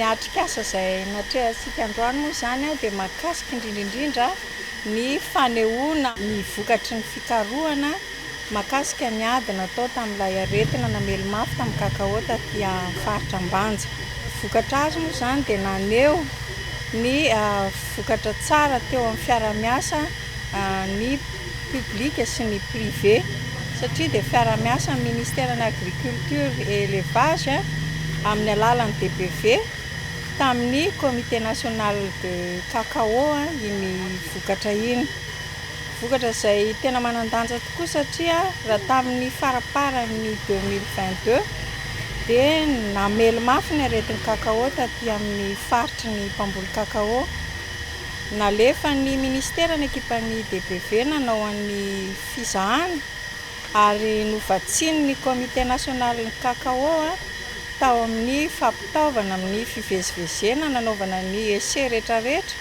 ny atrikasa izay natrehantsika androany moa izany dia mahakasika indrindraindrindra ny fanehoana ny vokatry ny fikarohana mahakasika ny ady natao tamin'ilay aretina namely mafy tamin'ny kakao taty faritra Ambanja. Vokatra azy moa izany dia naneho ny vokatra tsara teo amin'ny fiara-miasa ny public sy ny privé satria dia fiara-miasa ny ministèren'ny agriculture et élevage amin'ny alalan'ny DPV tamin'ny comité national de cacao iny vokatra iny. Vokatra izay tena manan-danja tokoa satria raha tamin'ny faraparan'ny 2022 dia namely mafy ny aretin'ny kakao taty amin'ny faritry ny mpamboly kakao. Nalefa ny ministère ny ekipan'ny DPV nanao an'ny fizahana ary novatsiny ny comité national ny kakao tao amin'ny fampitaovana amin'ny fivezivezena nanaovana ny essai rehetrarehetra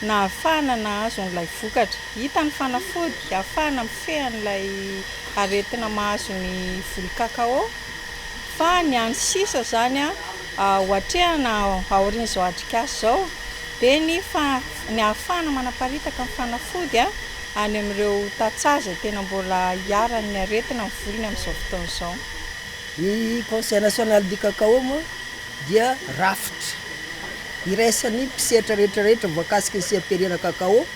na ahafahana nahazo an'ilay vokatra. Hita ny fanafody ahafahana mifehan'ilay aretina mahazo ny volo kakao fa ny any sisa izany hoatrehana aoriana izao atrikasa izao dia ny ahafahana manaparitaka ny fanafody any amin'ireo tatsaza tena mbola hiaran'ny aretina ny volony amin'izao fotoana izao. Ny Conseil national du cacao moa dia rafitra iraisany mpisetra rehetrarehetra voakasika ny sehampirenena kakao.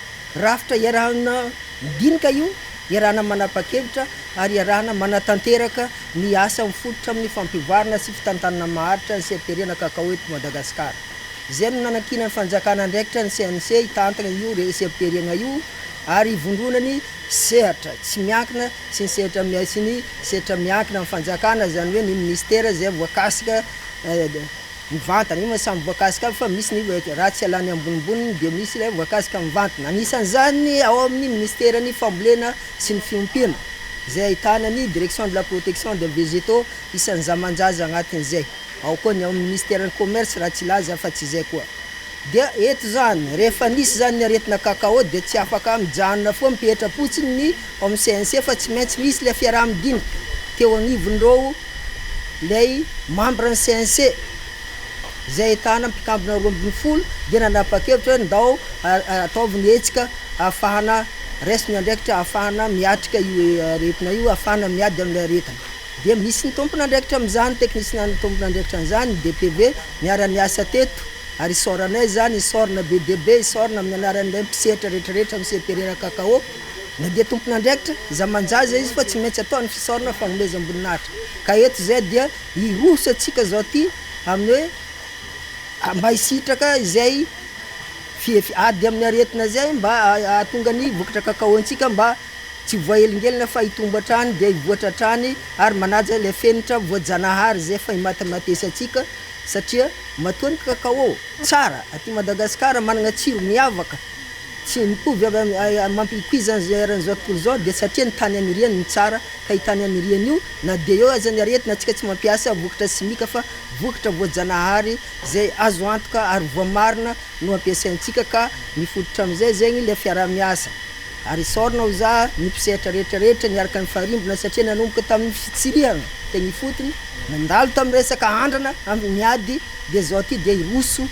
Rafitra iarahana midinika io, iarahana manapa-kevitra ary iarahana manatanteraka ny asa mifototra amin'ny fampivoarana sy fitantanana maharitra ny sehampirenena kakao eto Madagasikara. Izay no nanankinana ny fanjakana andraikitra ny CNC hitantana io sehampirenena io ary vondronany sehatra tsy miankina sy ny sehatra miankina amin'ny fanjakana, izany hoe ny ministère izay voakasika mivantana. Io samy voakasika fa misy ny raha tsy alany ambonimboniny dia misy ilay voakasika mivantana. Anisan'izany ao amin'ny ministère ny fambolena sy ny fiompiana izay ahitana ny direction de la protection des végétaux isan'ny zamanjaza agnatin'izay. Ao koa ny ao amin'ny ministère ny commerce raha tsy laza fa tsy izay koa. Dia eto zany rehefa nisy zany ny aretina kakao dia tsy afaka mijanona foa mipetra-potsiny ny ao amin'ny CNC fa tsy maintsy misy ilay fiaraha-midinika teo agnivon'ireo ilay membre ny CNC izay ahitana mpikambina 20 dia nanapa-kevitra ndao ataovy ny hetsika ahafahana raisiny andraikitra ahafahana miatrika io aretina io, ahafahana miady amin'ny aretina. Dia misy ny tompona andraikitra amin'izany, teknisina ny tompona andraikitra amin'izany DPV miara-miasa teto ary isoranay zany isorana BDB isorana amin'ny anaran'ilay mpisetra rehetrarehetra amin'ny sehampirenena kakao. Na dia tompona andraikitra zamanjaza izy fa tsy maintsy atao ny fisorana fanomezam-boninahitra. Ka eto izay dia iroso antsika zao ty amin'ny hoe mba hisitraka izay ady amin'ny aretina izay mba ahatonga ny vokatra kakao antsika mba tsy voahelingelina fa hitomba hatrany dia hivoatra hatrany ary manaja ilay fenitra voajanahary izay fa himatematesa antsika satria matoa ny kakao tsara aty Madagasikara manana tsiro miavaka tsy mitovy mampikuizana zao tontolo izao dia satria ny tany aniriany ny tsara ka hitany aniriany io na dia eo aza ny aretina antsika tsy mampiasa vokatra simika fa vokatra voajanahary izay azo antoka ary voamarina no ampiasaintsika ka mifototra amin'izay zegny ilay fiaraha-miasa. Ary isorana ho za ny mpisetra rehetrarehetra niaraka ny farimbona satria nanomboka tamin'ny fitsirihana tena ifotony nandalo tamin'ny resaka andrana amin'ny miady dia zao ty dia iroso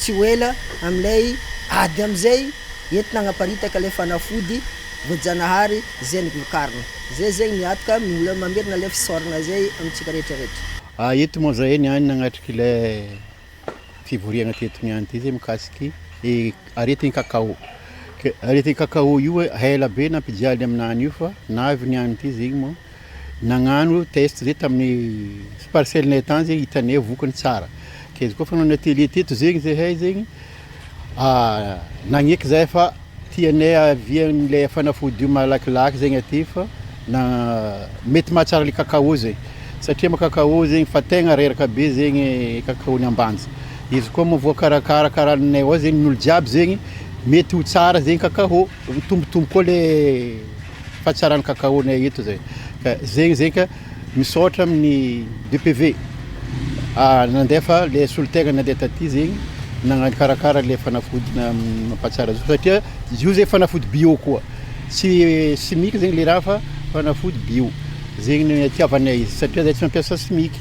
tsy ho ela amin'ilay ady amin'izay entina hanaparitaka ilay fanafody voajanahary izay ny vokarina. Zay zegny miatoka mila mamerina ilay fisorana zay amintsika rehetrarehetra. Eto moa zay niany nagnatriky ilay fivoriagna teto niany ty zay mikasiky aretin'ny kakao. Aretin'ny kakao io ela be nampijaly aminany io fa navy niany ty zegny moa nagnano test zay tamin'ny parcelle-nay tany zegny hitanay vokany tsara. Ka izy koa fa nanao atelier teto zegny zahay zegny nagneky zay fa tianay avian'ilay fanafody io malakilaky zegny aty fa mety mahatsara le kakao zegny satria ma kakao zegny fa tegna reraka be zegny kakao ny Ambanja. Izy koa moa voakarakara karahanay ao zegny n'olo jiaby zegny mety ho tsara zegny kakao, mitombotombo koa le fahatsarany kakaonay eto zay. Ka zegny ka misaotra amin'ny DPV nandefa le solotegna nandeha taty zegny nagnakarakara le fanafody mampatsara azy satria io zay fanafody bio koa tsy simika zegny le raha fa fanafody bio zegny ny tiavanay izy satria zay tsy mampiasa simika.